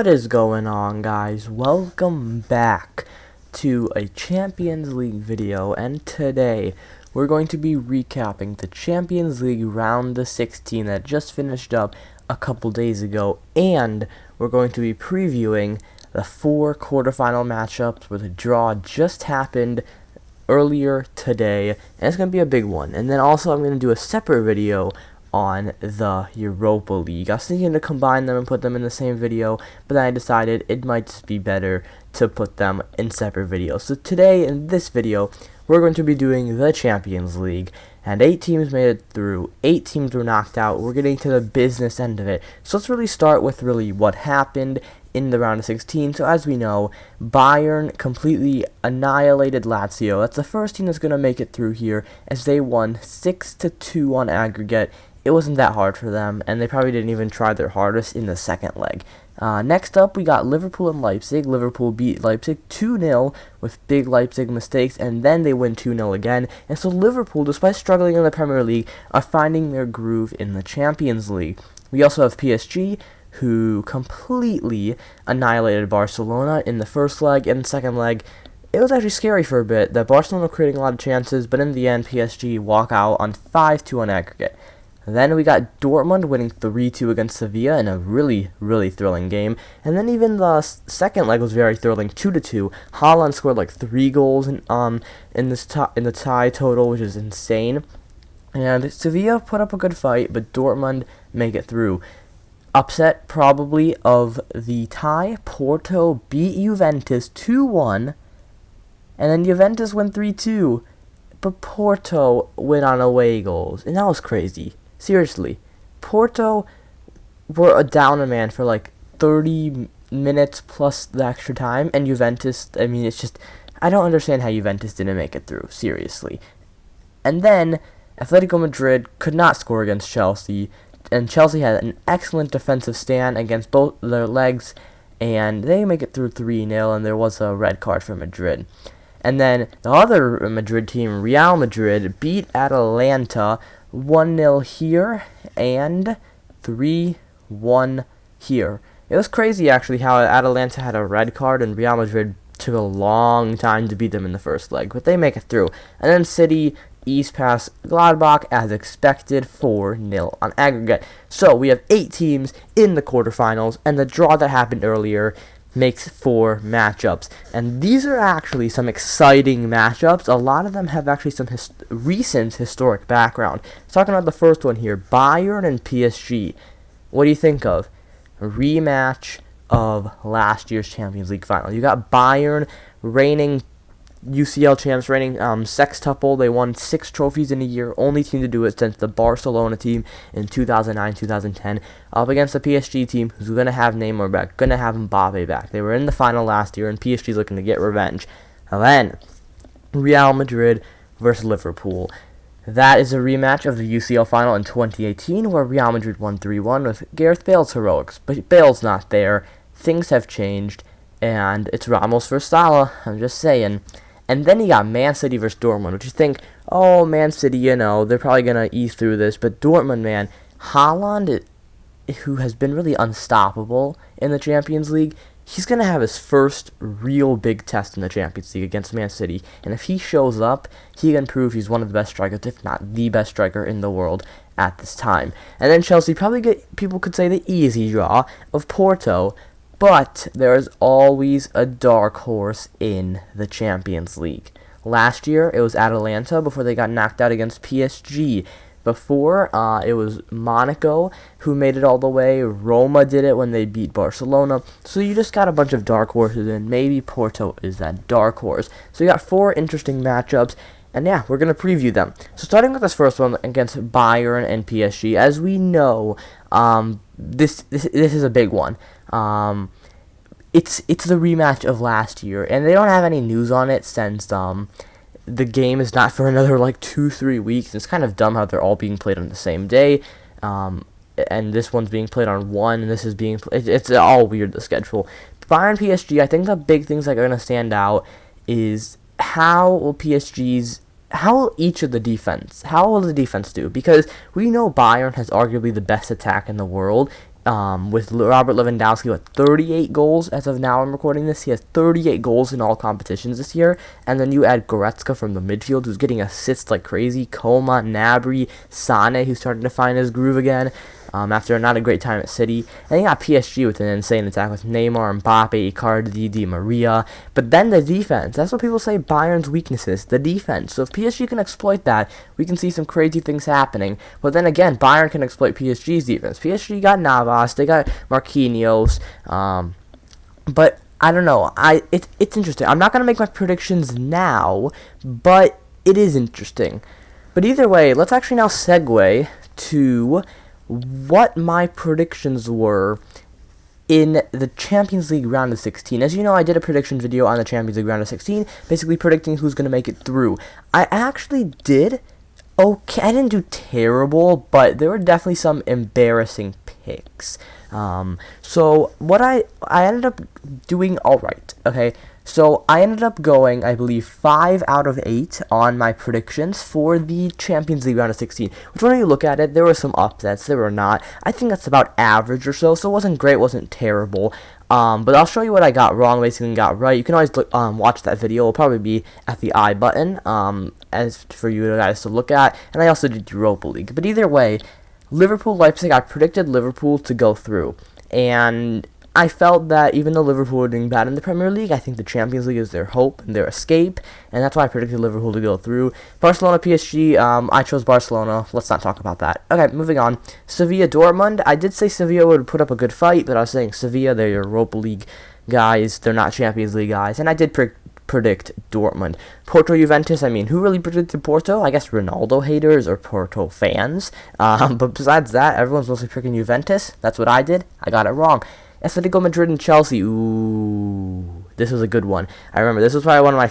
What is going on, guys? Welcome back to a Champions League video, and today we're going to be recapping the Champions League Round of 16 that just finished up a couple days ago, and we're going to be previewing the 4 quarterfinal matchups where the draw just happened earlier today, and it's going to be a big one. And then also I'm going to do a separate video on the Europa League. I was thinking to combine them and put them in the same video, but then I decided it might just be better to put them in separate videos. So today, in this video, we're going to be doing the Champions League, and 8 teams made it through, 8 teams were knocked out. We're getting to the business end of it. So let's really start with what happened in the round of 16. So as we know, Bayern completely annihilated Lazio. That's the first team that's going to make it through here, as they won 6-2 on aggregate. It wasn't that hard for them, and they probably didn't even try their hardest in the second leg. Next up, we got Liverpool and Leipzig. Liverpool beat Leipzig 2-0 with big Leipzig mistakes, and then they win 2-0 again. And so Liverpool, despite struggling in the Premier League, are finding their groove in the Champions League. We also have PSG, who completely annihilated Barcelona in the first leg, and the second leg, it was actually scary for a bit. That Barcelona were creating a lot of chances, but in the end, PSG walk out on 5-2 on aggregate. Then we got Dortmund winning 3-2 against Sevilla in a really thrilling game. And then even the second leg was very thrilling, 2-2. Haaland scored like 3 goals in the tie total, which is insane. And Sevilla put up a good fight, but Dortmund make it through. Upset probably of the tie. Porto beat Juventus 2-1, and then Juventus win 3-2. But Porto win on away goals, and that was crazy. Seriously, Porto were a down a man for like 30 minutes plus the extra time, and Juventus, I mean, it's just, I don't understand how Juventus didn't make it through, seriously. And then, Atletico Madrid could not score against Chelsea, and Chelsea had an excellent defensive stand against both their legs, and they make it through 3-0, and there was a red card for Madrid. And then, the other Madrid team, Real Madrid, beat Atalanta 1-0 here, and 3-1 here. It was crazy, actually, how Atalanta had a red card, and Real Madrid took a long time to beat them in the first leg, but they make it through. And then City eased past Gladbach, as expected, 4-0 on aggregate. So, we have 8 teams in the quarterfinals, and the draw that happened earlier makes 4 matchups, and these are actually some exciting matchups. A lot of them have actually some recent historic background. Talking about the first one here, Bayern and PSG. What do you think of a rematch of last year's Champions League final? You got Bayern, reigning UCL champs, reigning sextuple. They won 6 trophies in a year, only team to do it since the Barcelona team in 2009-2010, up against the PSG team, who's going to have Neymar back, going to have Mbappe back. They were in the final last year, and PSG's looking to get revenge. And then, Real Madrid versus Liverpool. That is a rematch of the UCL final in 2018, where Real Madrid won 3-1 with Gareth Bale's heroics. But Bale's not there. Things have changed, and it's Ramos versus Salah. I'm just saying. And then you got Man City versus Dortmund, which you think, oh, Man City, you know, they're probably going to ease through this. But Dortmund, man, Haaland, who has been really unstoppable in the Champions League, he's going to have his first real big test in the Champions League against Man City. And if he shows up, he can prove he's one of the best strikers, if not the best striker in the world at this time. And then Chelsea probably people could say the easy draw of Porto. But there is always a dark horse in the Champions League. Last year, it was Atalanta before they got knocked out against PSG. Before, it was Monaco who made it all the way. Roma did it when they beat Barcelona. So you just got a bunch of dark horses, and maybe Porto is that dark horse. So you got 4 interesting matchups, and yeah, we're going to preview them. So starting with this first one against Bayern and PSG, as we know, this is a big one. It's the rematch of last year, and they don't have any news on it since the game is not for another like 2-3 weeks. It's kind of dumb how they're all being played on the same day, and this one's being played on one, and this is being it's all weird, the schedule. Bayern PSG, I think the big things that are going to stand out is how will the defense do? Because we know Bayern has arguably the best attack in the world, with Robert Lewandowski with 38 goals as of now. I'm recording this. He has 38 goals in all competitions this year. And then you add Goretzka from the midfield, who's getting assists like crazy. Coman, Gnabry, Sane, who's starting to find his groove again. After not a great time at City. And you got PSG with an insane attack with Neymar, Mbappe, Icardi, Di Maria. But then the defense. That's what people say Bayern's weaknesses, the defense. So if PSG can exploit that, we can see some crazy things happening. But then again, Bayern can exploit PSG's defense. PSG got Navas, they got Marquinhos. But I don't know. It's interesting. I'm not going to make my predictions now, but it is interesting. But either way, let's actually now segue to what my predictions were in the Champions League round of 16. As you know, I did a prediction video on the Champions League round of 16, basically predicting who's going to make it through. I actually did okay. I didn't do terrible, but there were definitely some embarrassing picks. So what I ended up doing all right. Okay. So I ended up going, I believe, 5 out of 8 on my predictions for the Champions League round of 16. Which, when you look at it, there were some upsets, there were not. I think that's about average or so. So it wasn't great, wasn't terrible. But I'll show you what I got wrong, basically, and got right. You can always look, watch that video. It'll probably be at the I button, as for you guys to look at. And I also did Europa League. But either way, Liverpool-Leipzig, I predicted Liverpool to go through. And I felt that even though Liverpool were doing bad in the Premier League, I think the Champions League is their hope and their escape, and that's why I predicted Liverpool to go through. Barcelona, PSG, I chose Barcelona. Let's not talk about that. Okay, moving on. Sevilla, Dortmund. I did say Sevilla would put up a good fight, but I was saying Sevilla, they're Europa League guys. They're not Champions League guys, and I did predict Dortmund. Porto, Juventus, I mean, who really predicted Porto? I guess Ronaldo haters or Porto fans. But besides that, everyone's mostly picking Juventus. That's what I did. I got it wrong. Atletico Madrid and Chelsea. Ooh, this was a good one. I remember this was probably one of my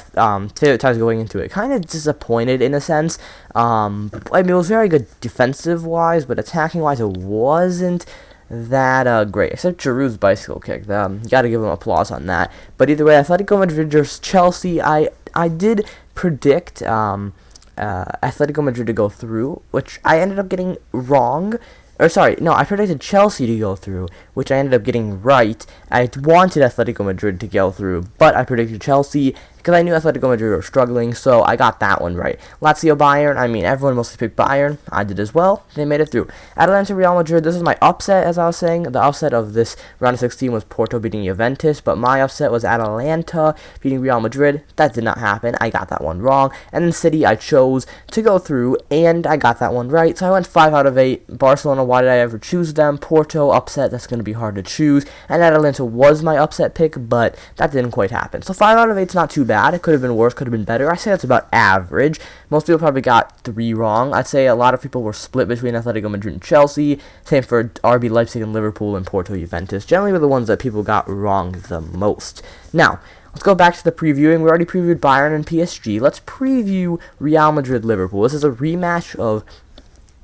favorite times going into it. Kind of disappointed in a sense. I mean, it was very good defensive-wise, but attacking-wise, it wasn't that great. Except Giroud's bicycle kick. You got to give him applause on that. But either way, Atletico Madrid versus Chelsea. I did predict Atletico Madrid to go through, which I ended up getting wrong. I predicted Chelsea to go through, which I ended up getting right. I wanted Atletico Madrid to go through, but I predicted Chelsea because I knew Atletico Madrid were struggling, so I got that one right. Lazio, Bayern, I mean, everyone mostly picked Bayern. I did as well. They made it through. Atalanta, Real Madrid, this is my upset, as I was saying. The upset of this round of 16 was Porto beating Juventus, but my upset was Atalanta beating Real Madrid. That did not happen. I got that one wrong. And then City, I chose to go through, and I got that one right. So I went 5 out of 8. Barcelona, why did I ever choose them? Porto, upset, that's going to be hard to choose. And Atalanta was my upset pick, but that didn't quite happen. So 5 out of 8 is not too bad. It could have been worse, could have been better. I say that's about average. Most people probably got 3 wrong. I'd say a lot of people were split between Atletico Madrid and Chelsea. Same for RB Leipzig and Liverpool and Porto Juventus. Generally were the ones that people got wrong the most. Now, let's go back to the previewing. We already previewed Bayern and PSG. Let's preview Real Madrid Liverpool. This is a rematch of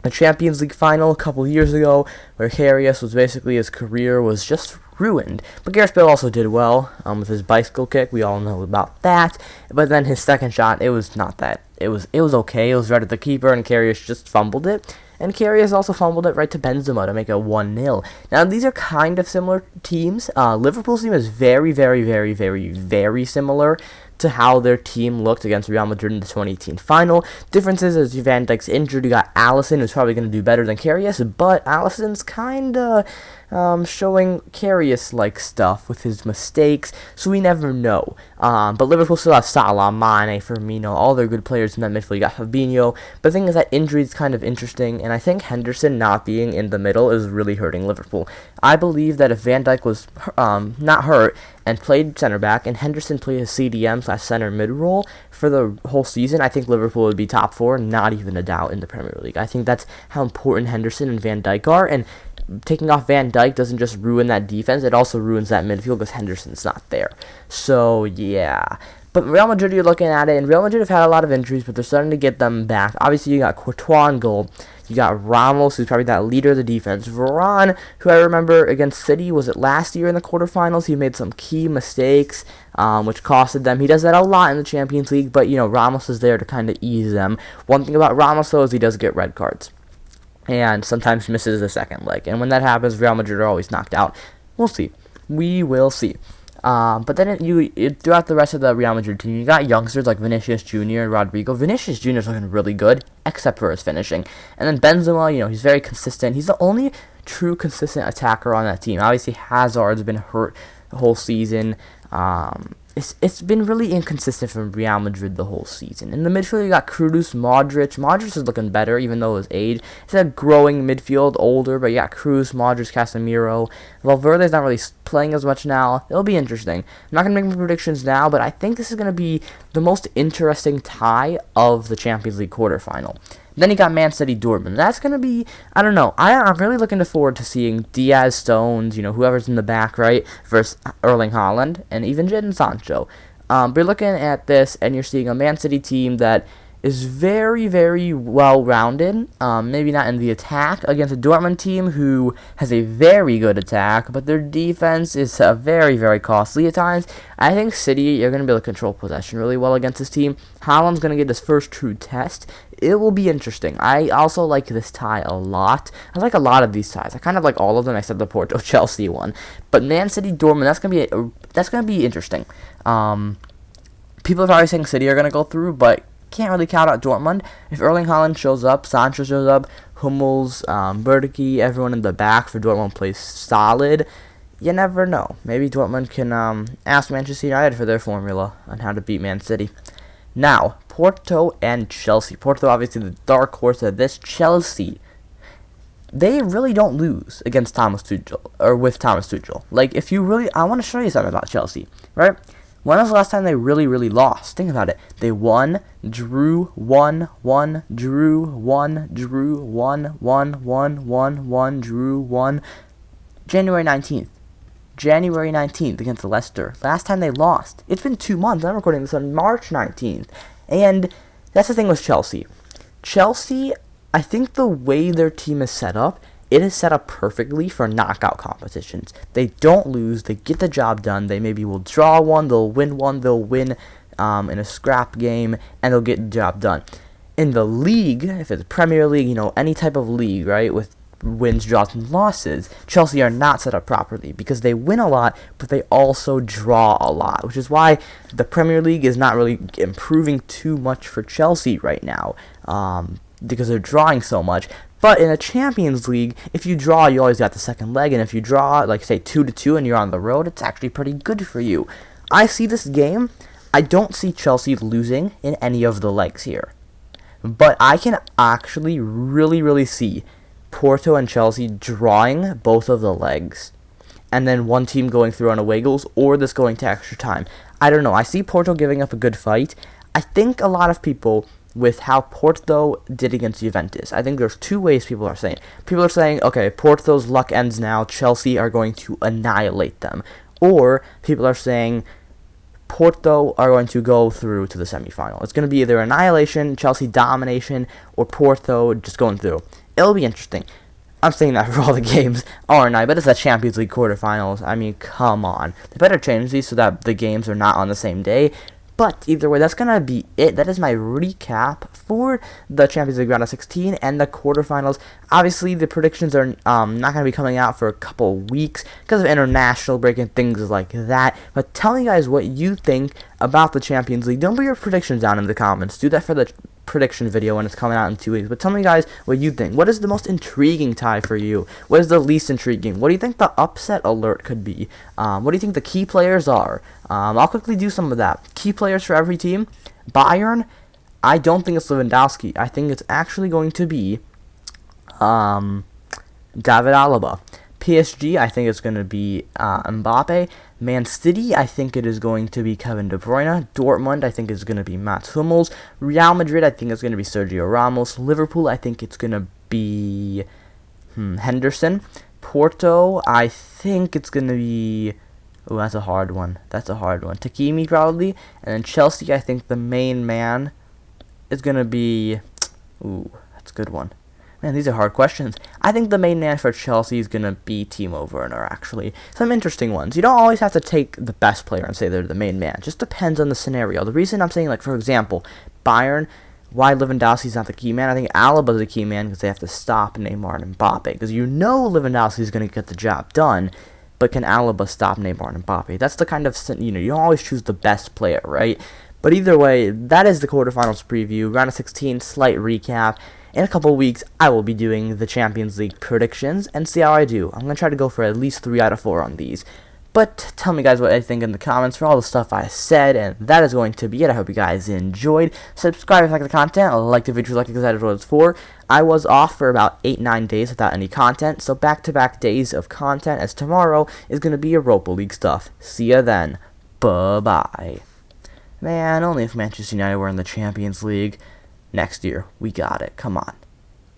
a Champions League final a couple years ago, where Karius was basically, his career was just ruined. But Gareth Bale also did well with his bicycle kick. We all know about that. But then his second shot, it was not that. It was okay. It was right at the keeper, and Karius just fumbled it. And Karius also fumbled it right to Benzema to make it 1-0. Now, these are kind of similar teams. Liverpool's team is very, very, very, very, very similar to how their team looked against Real Madrid in the 2018 final. Differences is Van Dijk's injured. You got Alisson, who's probably going to do better than Karius, but Alisson's kind of showing Karius-like stuff with his mistakes, so we never know. But Liverpool still have Salah, Mane, Firmino, all their good players in that midfield. You got Fabinho. But the thing is that injury is kind of interesting, and I think Henderson not being in the middle is really hurting Liverpool. I believe that if Van Dijk was not hurt and played center back, and Henderson played his CDM/center mid role for the whole season, I think Liverpool would be top 4, not even a doubt, in the Premier League. I think that's how important Henderson and Van Dijk are, and taking off Van Dijk doesn't just ruin that defense, it also ruins that midfield because Henderson's not there. So, yeah. But Real Madrid, you're looking at it, and Real Madrid have had a lot of injuries, but they're starting to get them back. Obviously, you got Courtois in goal. You got Ramos, who's probably that leader of the defense. Varane, who I remember against City, was it last year in the quarterfinals? He made some key mistakes, which costed them. He does that a lot in the Champions League, but, Ramos is there to kind of ease them. One thing about Ramos, though, is he does get red cards. and sometimes misses the second leg. And when that happens, Real Madrid are always knocked out. We'll see. We will see. But then throughout the rest of the Real Madrid team, you got youngsters like Vinicius Jr. and Rodrigo. Vinicius Jr. is looking really good, except for his finishing. And then Benzema, he's very consistent. He's the only true consistent attacker on that team. Obviously, Hazard's been hurt the whole season. It's been really inconsistent from Real Madrid the whole season. In the midfield, you got Kroos, Modric. Modric is looking better, even though his age. It's a growing midfield, older, but you got Kroos, Modric, Casemiro. Valverde's not really playing as much now. It'll be interesting. I'm not going to make my predictions now, but I think this is going to be the most interesting tie of the Champions League quarterfinal. Then you got Man City Dortmund. That's going to be, I don't know. I'm really looking forward to seeing Diaz, Stones, whoever's in the back, right, versus Erling Haaland, and even Jadon Sancho. But you're looking at this, and you're seeing a Man City team that is very, very well-rounded. Maybe not in the attack against a Dortmund team who has a very good attack, but their defense is very, very costly at times. I think City, you're going to be able to control possession really well against this team. Haaland's going to get his first true test. It will be interesting. I also like this tie a lot. I like a lot of these ties. I kind of like all of them except the Porto-Chelsea one. But Man City Dortmund, that's gonna be interesting. People are probably saying City are gonna go through, but can't really count out Dortmund. If Erling Haaland shows up, Sancho shows up, Hummels, Bürki, everyone in the back for Dortmund plays solid, you never know. Maybe Dortmund can ask Manchester United for their formula on how to beat Man City. Now, Porto and Chelsea. Porto, obviously, the dark horse of this. Chelsea, they really don't lose against Thomas Tuchel, or with Thomas Tuchel. Like, I want to show you something about Chelsea, right? When was the last time they really, really lost? Think about it. They won, drew, won, drew, won, drew, won, drew, won. January 19th. January 19th against Leicester. Last time they lost. It's been 2 months. I'm recording this on March 19th. And that's the thing with Chelsea. Chelsea, I think the way their team is set up, it is set up perfectly for knockout competitions. They don't lose. They get the job done. They maybe will draw one. They'll win one. They'll win in a scrap game. And they'll get the job done. In the league, if it's Premier League, any type of league, right, with wins, draws, and losses, Chelsea are not set up properly because they win a lot, but they also draw a lot, which is why the Premier League is not really improving too much for Chelsea right now, because they're drawing so much. But in a Champions League, if you draw, you always got the second leg, and if you draw, like, say, 2-2 and you're on the road, it's actually pretty good for you. I see this game, I don't see Chelsea losing in any of the legs here, but I can actually really, really see Porto and Chelsea drawing both of the legs, and then one team going through on away goals, or this going to extra time. I don't know. I see Porto giving up a good fight. I think a lot of people, with how Porto did against Juventus, I think there's two ways people are saying. People are saying, okay, Porto's luck ends now. Chelsea are going to annihilate them. Or people are saying Porto are going to go through to the semifinal. It's going to be either annihilation, Chelsea domination, or Porto just going through. It'll be interesting. I'm saying that for all the games, aren't I? But it's the Champions League quarterfinals. I mean, come on. They better change these so that the games are not on the same day. But either way, that's going to be it. That is my recap for the Champions League round of 16 and the quarterfinals. Obviously, the predictions are not going to be coming out for a couple weeks because of international break and things like that. But tell me, guys, what you think about the Champions League. Don't put your predictions down in the comments. Do that for the prediction video when it's coming out in 2 weeks. But tell me, guys, what you think. What is the most intriguing tie for you? What is the least intriguing? What do you think the upset alert could be? What do you think the key players are? I'll quickly do some of that. Key players for every team. Bayern, I don't think it's Lewandowski. I think it's actually going to be David Alaba. PSG, I think it's going to be Mbappe. Man City, I think it is going to be Kevin De Bruyne. Dortmund, I think it's going to be Mats Hummels. Real Madrid, I think it's going to be Sergio Ramos. Liverpool, I think it's going to be Henderson. Porto, I think it's going to be... Oh, that's a hard one. Takimi, probably. And then Chelsea, I think the main man is going to be... Ooh, that's a good one. Man, these are hard questions. I think the main man for Chelsea is going to be Timo Werner, actually. Some interesting ones. You don't always have to take the best player and say they're the main man. It just depends on the scenario. The reason I'm saying, like, for example, Bayern, why Lewandowski's not the key man. I think Alaba's the key man because they have to stop Neymar and Mbappe. Because you know Lewandowski's going to get the job done, but can Alaba stop Neymar and Mbappe? That's the kind of, you don't always choose the best player, right? But either way, that is the quarterfinals preview. Round of 16, slight recap. In a couple weeks, I will be doing the Champions League predictions and see how I do. I'm going to try to go for at least 3 out of 4 on these. But tell me guys what I think in the comments for all the stuff I said, and that is going to be it. I hope you guys enjoyed. Subscribe if you like the content, like the video, like it because that is what it's for. I was off for about 8-9 days without any content, so back-to-back days of content, as tomorrow is going to be Europa League stuff. See ya then. Bye-bye. Man, only if Manchester United were in the Champions League. Next year, we got it. Come on.